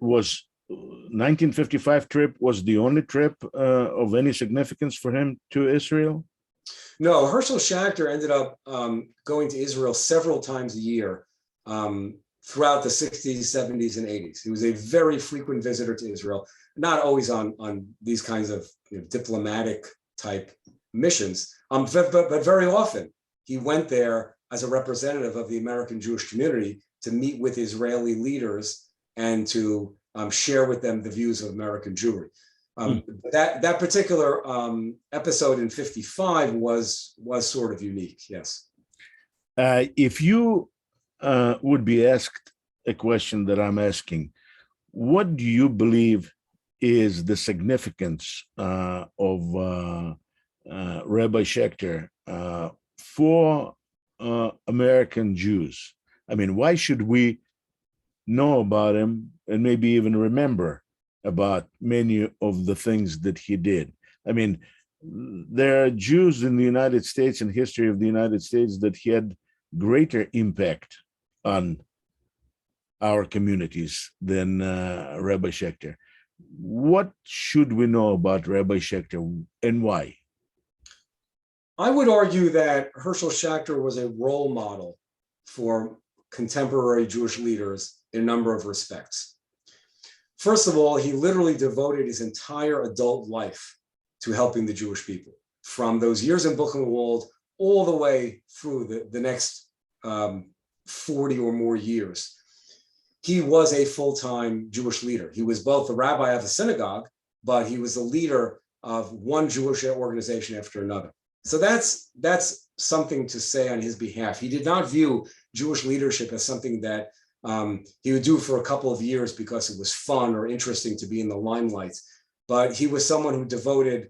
was 1955 trip was the only trip of any significance for him to Israel? No, Herschel Schacter ended up going to Israel several times a year throughout the 60s, 70s, and 80s. He was a very frequent visitor to Israel, not always on these kinds of diplomatic type missions, but very often he went there as a representative of the American Jewish community to meet with Israeli leaders and to share with them the views of American Jewry. That particular episode in 55 was sort of unique, yes. If you would be asked a question that I'm asking, what do you believe is the significance of Rabbi Schacter for American Jews? I mean, why should we know about him and maybe even remember about many of the things that he did? I mean, there are Jews in the United States and history of the United States that he had greater impact on our communities than Rabbi Schacter. What should we know about Rabbi Schacter and why? I would argue that Herschel Schacter was a role model for contemporary Jewish leaders in a number of respects. First of all, he literally devoted his entire adult life to helping the Jewish people, from those years in Buchenwald all the way through the next 40 or more years. He was a full-time Jewish leader. He was both the rabbi of a synagogue, but he was the leader of one Jewish organization after another. So that's something to say on his behalf. He did not view Jewish leadership as something that he would do for a couple of years because it was fun or interesting to be in the limelight. But he was someone who devoted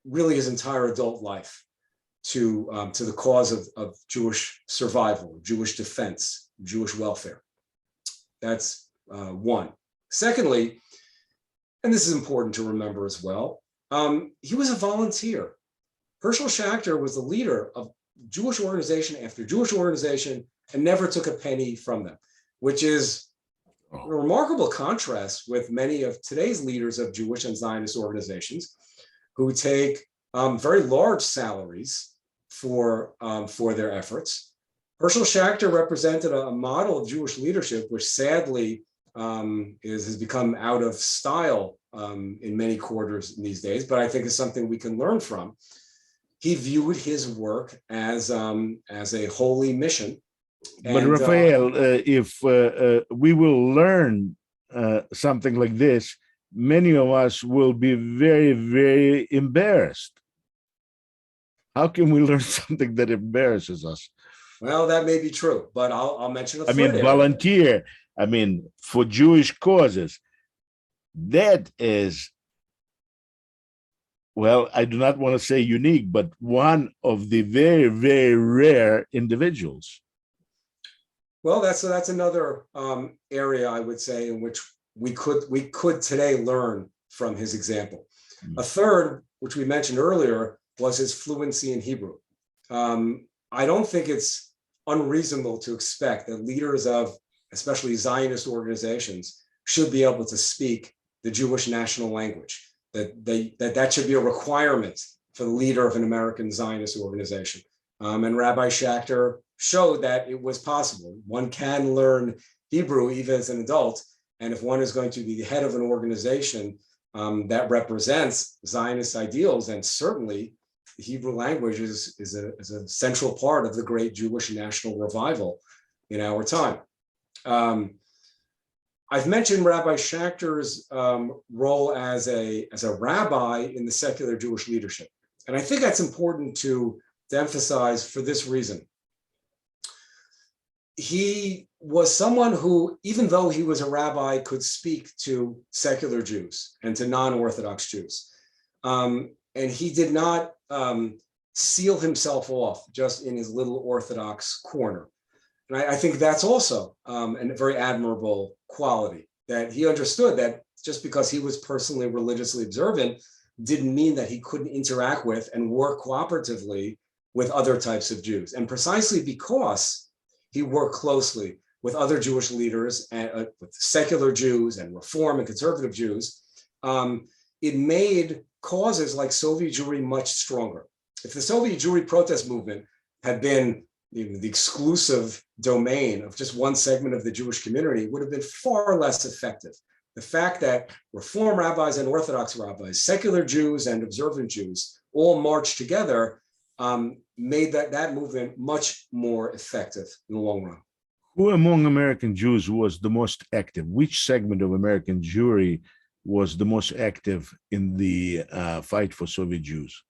really his entire adult life to the cause of Jewish survival, Jewish defense, Jewish welfare. That's one. Secondly, and this is important to remember as well, he was a volunteer. Herschel Schacter was the leader of Jewish organization after Jewish organization and never took a penny from them, which is a remarkable contrast with many of today's leaders of Jewish and Zionist organizations who take very large salaries for their efforts. Herschel Schacter represented a model of Jewish leadership, which sadly has become out of style in many quarters these days, but I think is something we can learn from. He viewed his work as a holy mission. But Rafael, if we will learn something like this, many of us will be very, very embarrassed. How can we learn something that embarrasses us? Well, that may be true, but I'll mention a third area. Volunteer. I mean, for Jewish causes. That is, well, I do not want to say unique, but one of the very, very rare individuals. Well, that's another area I would say in which we could today learn from his example. A third, which we mentioned earlier, was his fluency in Hebrew. I don't think it's unreasonable to expect that leaders of especially Zionist organizations should be able to speak the Jewish national language. that should be a requirement for the leader of an American Zionist organization. And Rabbi Schacter showed that it was possible. One can learn Hebrew even as an adult, and if one is going to be the head of an organization that represents Zionist ideals, then certainly the Hebrew language is a central part of the great Jewish national revival in our time. I've mentioned Rabbi Schachter's role as a rabbi in the secular Jewish leadership. And I think that's important to emphasize for this reason. He was someone who, even though he was a rabbi, could speak to secular Jews and to non-Orthodox Jews. And he did not seal himself off just in his little Orthodox corner. And I think that's also a very admirable quality, that he understood that just because he was personally religiously observant didn't mean that he couldn't interact with and work cooperatively with other types of Jews. And precisely because he worked closely with other Jewish leaders, and with secular Jews and Reform and conservative Jews, it made causes like Soviet Jewry much stronger. If the Soviet Jewry protest movement had been the exclusive domain of just one segment of the Jewish community, would have been far less effective. The fact that Reform rabbis and Orthodox rabbis, secular Jews and observant Jews, all marched together made that movement much more effective in the long run. Who among American Jews was the most active? Which segment of American Jewry was the most active in the fight for Soviet Jews?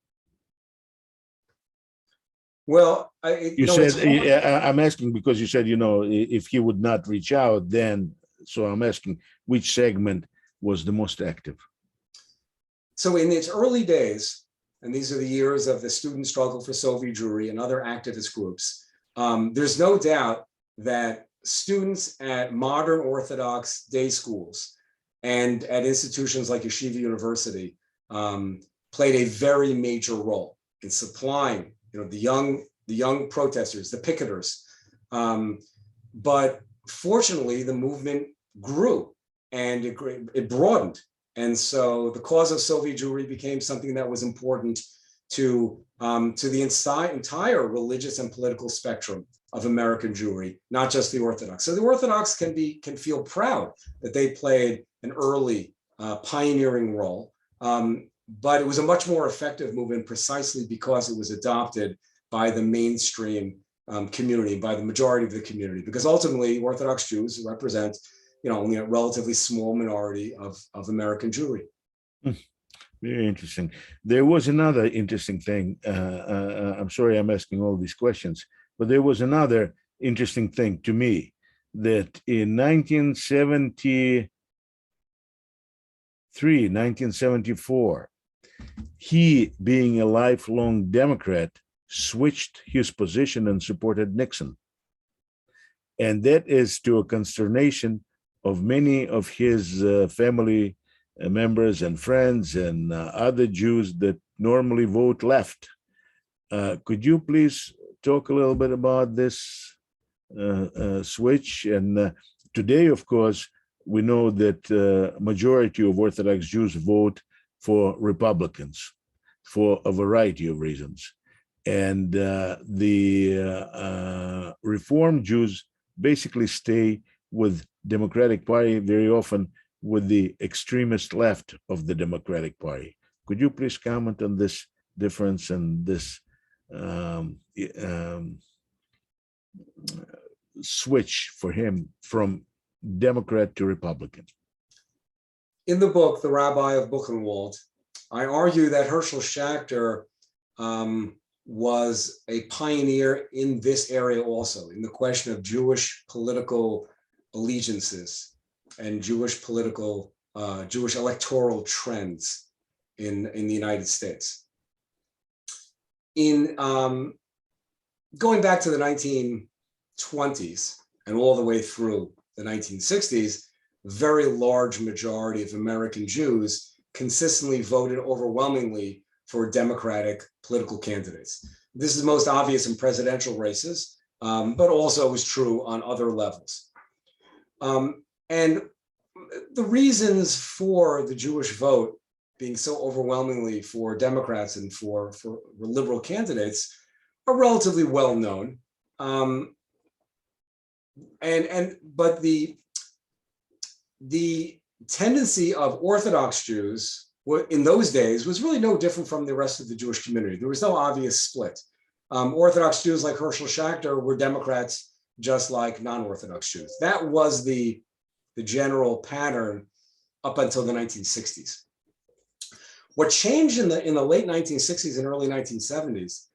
Well, I'm asking because you said, if he would not reach out, then, so I'm asking which segment was the most active? So in its early days, and these are the years of the student struggle for Soviet Jewry and other activist groups, there's no doubt that students at modern Orthodox day schools and at institutions like Yeshiva University played a very major role in supplying the young protesters, the picketers. But fortunately, the movement grew and it broadened. And so the cause of Soviet Jewry became something that was important to the entire religious and political spectrum of American Jewry, not just the Orthodox. So the Orthodox can feel proud that they played an early pioneering role. But it was a much more effective movement precisely because it was adopted by the mainstream community, by the majority of the community, because ultimately Orthodox Jews represent only a relatively small minority of American Jewry. Very interesting. There was another interesting thing. I'm sorry I'm asking all these questions, but there was another interesting thing to me, that in 1973, 1974, he, being a lifelong Democrat, switched his position and supported Nixon. And that is to a consternation of many of his family members and friends and other Jews that normally vote left. Could you please talk a little bit about this switch? And today, of course, we know that majority of Orthodox Jews vote for Republicans for a variety of reasons. And the Reform Jews basically stay with Democratic Party, very often with the extremist left of the Democratic Party. Could you please comment on this difference and this switch for him from Democrat to Republican? In the book, The Rabbi of Buchenwald, I argue that Herschel Schacter was a pioneer in this area also, in the question of Jewish political allegiances and Jewish electoral trends in the United States. In going back to the 1920s and all the way through the 1960s, a very large majority of American Jews consistently voted overwhelmingly for Democratic political candidates. This is most obvious in presidential races, but also was true on other levels. And the reasons for the Jewish vote being so overwhelmingly for Democrats and for liberal candidates are relatively well known. But the tendency of Orthodox Jews in those days was really no different from the rest of the Jewish community. There was no obvious split. Orthodox Jews like Herschel Schachter were Democrats just like non-Orthodox Jews. That was the general pattern up until the 1960s. What changed in the late 1960s and early 1970s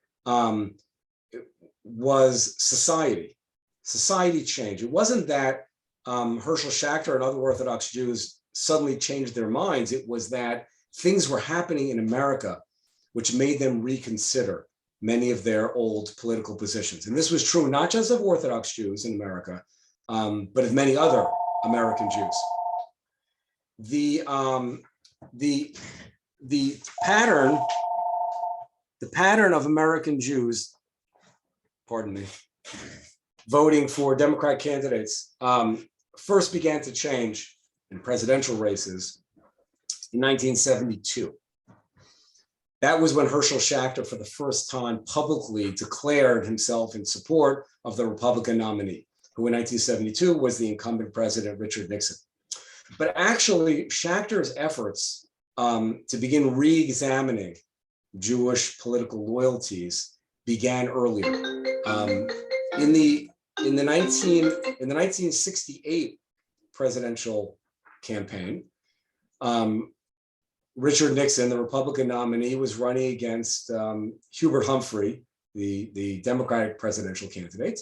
was society. Society changed. It wasn't that Herschel Schachter and other Orthodox Jews suddenly changed their minds. It was that things were happening in America which made them reconsider many of their old political positions. And this was true not just of Orthodox Jews in America, but of many other American Jews. The pattern of American Jews, pardon me, voting for Democrat candidates first began to change in presidential races in 1972. That was when Herschel Schachter, for the first time, publicly declared himself in support of the Republican nominee, who in 1972 was the incumbent president, Richard Nixon. But actually, Schachter's efforts to begin re-examining Jewish political loyalties began earlier. In the 1968 presidential campaign, Richard Nixon, the Republican nominee, was running against Hubert Humphrey, the Democratic presidential candidate.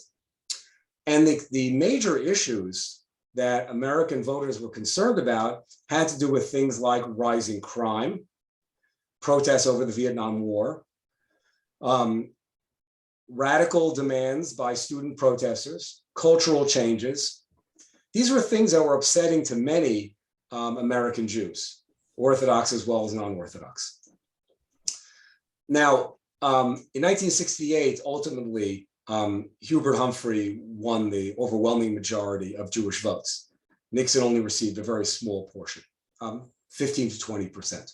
And the major issues that American voters were concerned about had to do with things like rising crime, protests over the Vietnam War, radical demands by student protesters, cultural changes. These were things that were upsetting to many American Jews, Orthodox as well as non-Orthodox. Now, in 1968, ultimately, Hubert Humphrey won the overwhelming majority of Jewish votes. Nixon only received a very small portion, 15 to 20%.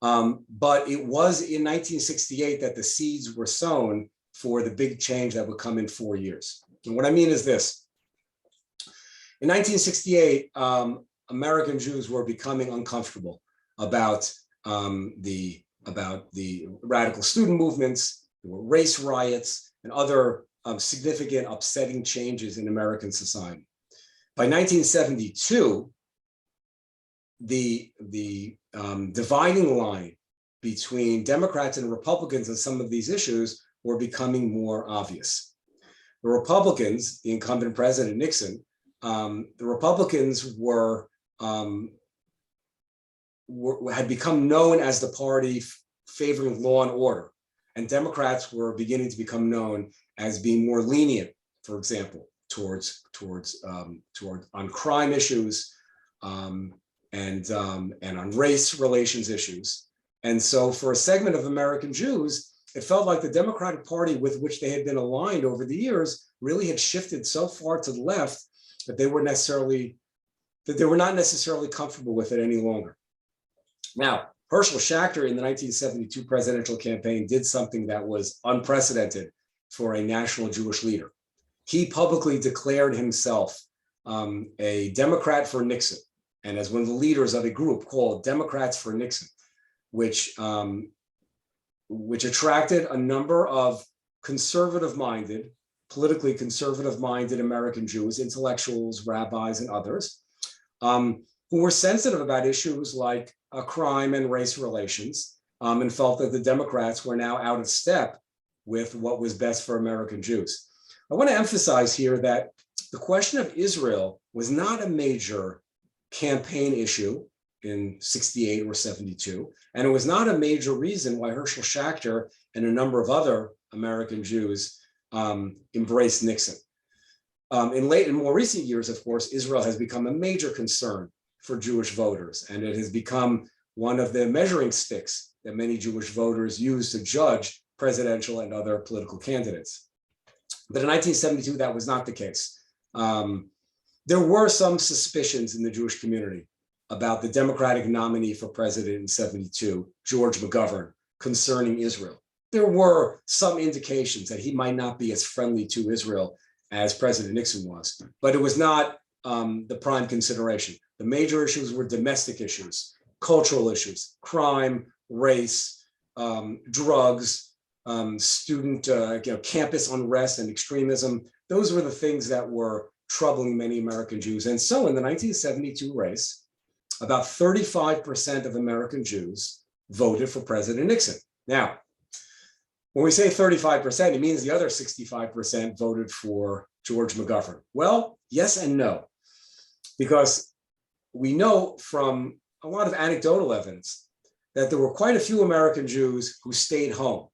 But it was in 1968 that the seeds were sown for the big change that would come in 4 years. And what I mean is this. In 1968, American Jews were becoming uncomfortable about the radical student movements. There were race riots and other significant upsetting changes in American society. By 1972, the dividing line between Democrats and Republicans on some of these issues were becoming more obvious. The Republicans, the incumbent president Nixon, the Republicans had become known as the party favoring law and order, and Democrats were beginning to become known as being more lenient, for example, towards on crime issues and on race relations issues. And so, for a segment of American Jews, it felt like the Democratic Party, with which they had been aligned over the years, really had shifted so far to the left that they were not necessarily comfortable with it any longer. Now, Herschel Schachter in the 1972 presidential campaign did something that was unprecedented for a national Jewish leader. He publicly declared himself a Democrat for Nixon, and as one of the leaders of a group called Democrats for Nixon, which attracted a number of conservative-minded, politically conservative-minded American Jews, intellectuals, rabbis, and others, who were sensitive about issues like crime and race relations, and felt that the Democrats were now out of step with what was best for American Jews. I want to emphasize here that the question of Israel was not a major campaign issue in 68 or 72, and it was not a major reason why Herschel Schachter and a number of other American Jews embraced Nixon. In more recent years, of course, Israel has become a major concern for Jewish voters, and it has become one of the measuring sticks that many Jewish voters use to judge presidential and other political candidates. But in 1972, that was not the case. There were some suspicions in the Jewish community about the Democratic nominee for president in 72, George McGovern, concerning Israel. There were some indications that he might not be as friendly to Israel as President Nixon was, but it was not the prime consideration. The major issues were domestic issues, cultural issues, crime, race, drugs, student, campus unrest and extremism. Those were the things that were troubling many American Jews. And so in the 1972 race, about 35% of American Jews voted for President Nixon. Now, when we say 35%, it means the other 65% voted for George McGovern. Well, yes and no, because we know from a lot of anecdotal evidence that there were quite a few American Jews who stayed home.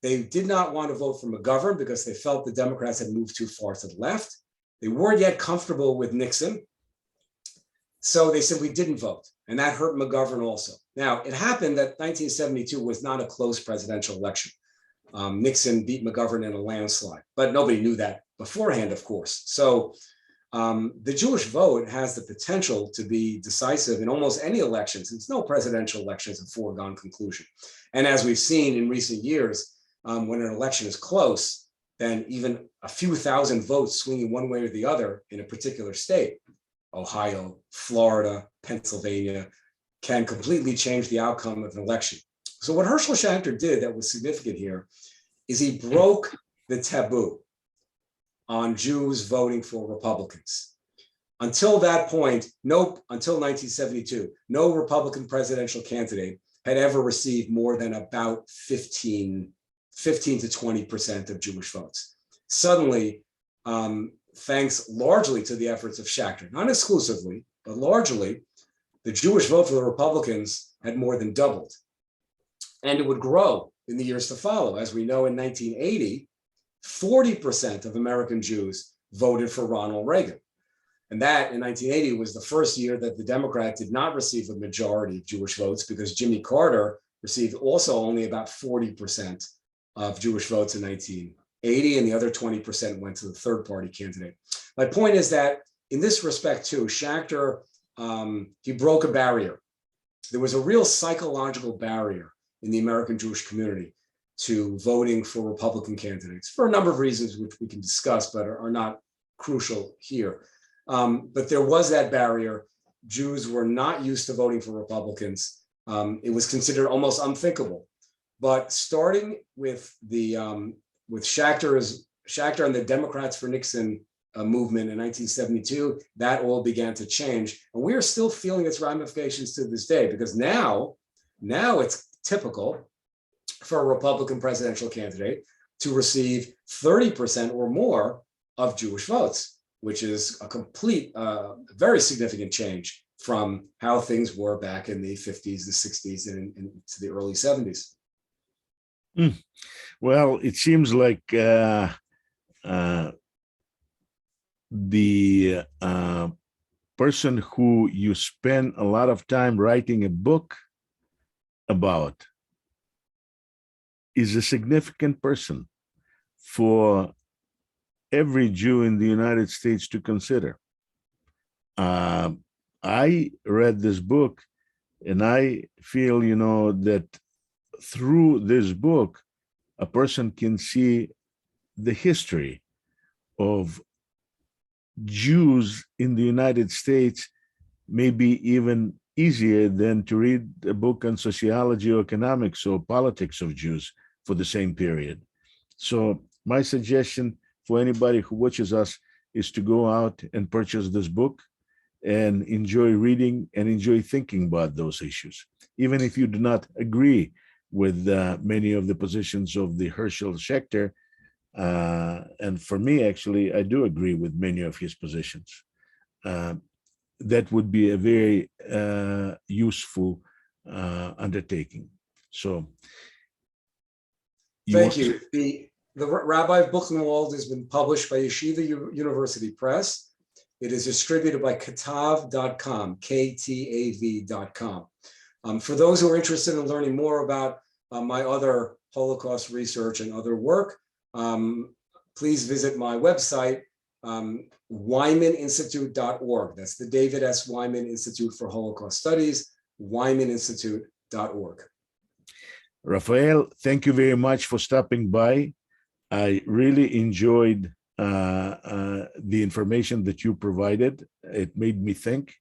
They did not want to vote for McGovern because they felt the Democrats had moved too far to the left. They weren't yet comfortable with Nixon. So they simply didn't vote. And that hurt McGovern also. Now, it happened that 1972 was not a close presidential election. Nixon beat McGovern in a landslide, but nobody knew that beforehand, of course. So the Jewish vote has the potential to be decisive in almost any election, since no presidential election is a foregone conclusion. And as we've seen in recent years, when an election is close, then even a few thousand votes swinging one way or the other in a particular state, Ohio, Florida, Pennsylvania, can completely change the outcome of an election. So what Herschel Schacter did that was significant here is he broke the taboo on Jews voting for Republicans. Until that point, until 1972, no Republican presidential candidate had ever received more than about 15 to 20% of Jewish votes. Suddenly, thanks largely to the efforts of Schacter, not exclusively, but largely, the Jewish vote for the Republicans had more than doubled. And it would grow in the years to follow. As we know, in 1980, 40% of American Jews voted for Ronald Reagan. And that, in 1980, was the first year that the Democrat did not receive a majority of Jewish votes, because Jimmy Carter received also only about 40% of Jewish votes in 1980, and the other 20% went to the third-party candidate. My point is that in this respect, too, Schacter, he broke a barrier. There was a real psychological barrier in the American Jewish community to voting for Republican candidates for a number of reasons, which we can discuss, but are not crucial here. But there was that barrier. Jews were not used to voting for Republicans. It was considered almost unthinkable. But starting with Schacter and the Democrats for Nixon movement in 1972, that all began to change. And we are still feeling its ramifications to this day, because now it's typical for a Republican presidential candidate to receive 30% or more of Jewish votes, which is a complete, very significant change from how things were back in the 50s, the 60s, and into the early 70s. Well, it seems like the person who you spend a lot of time writing a book about is a significant person for every Jew in the United States to consider. I read this book, and I feel, that through this book, a person can see the history of Jews in the United States, maybe even easier than to read a book on sociology or economics or politics of Jews for the same period. So my suggestion for anybody who watches us is to go out and purchase this book and enjoy reading and enjoy thinking about those issues, even if you do not agree with many of the positions of the Herschel Schacter. And for me, actually, I do agree with many of his positions. That would be a very useful undertaking. So, thank you. The Rabbi of Buchenwald has been published by Yeshiva University Press. It is distributed by katav.com, KTAV.com. For those who are interested in learning more about my other Holocaust research and other work, please visit my website, WymanInstitute.org. That's the David S. Wyman Institute for Holocaust Studies, WymanInstitute.org. Rafael, thank you very much for stopping by. I really enjoyed the information that you provided. It made me think,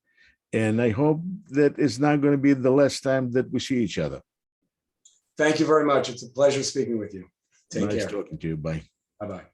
and I hope that it's not going to be the last time that we see each other. Thank you very much. It's a pleasure speaking with you. Take care. Nice talking to you. Bye. Bye-bye.